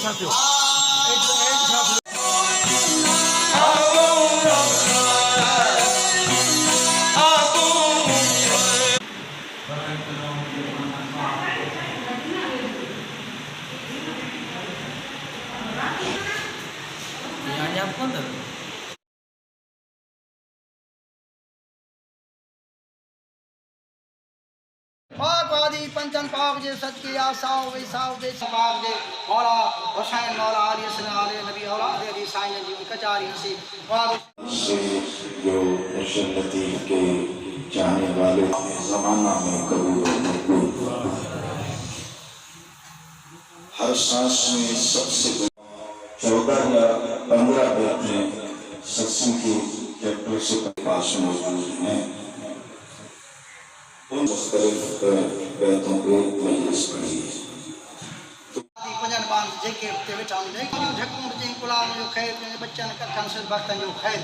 साथियों पाकवादी पंचन पाक जे सच की आसाओ वैसाओ दे पाक दे मौला हुसैन मौला अली सल्लल्लाहु अलैहि नबी औलाद अली साइन जी कचारी से जो इरशाद लतीफ के चाहने वाले ज़माना में कबूल और मकबूल हुआ। हर सांस में सबसे 14 या 15 बैठें सत्संग की चैप्टर से पास मौजूद हैं। उन मुख्तलिफ बैतों को मजलिस पढ़ी पंजन बांध जेके ते वेठा हूंदे जो झकूर जे गुलाम जो खैर बच्चन कखन से भक्तन जो खैर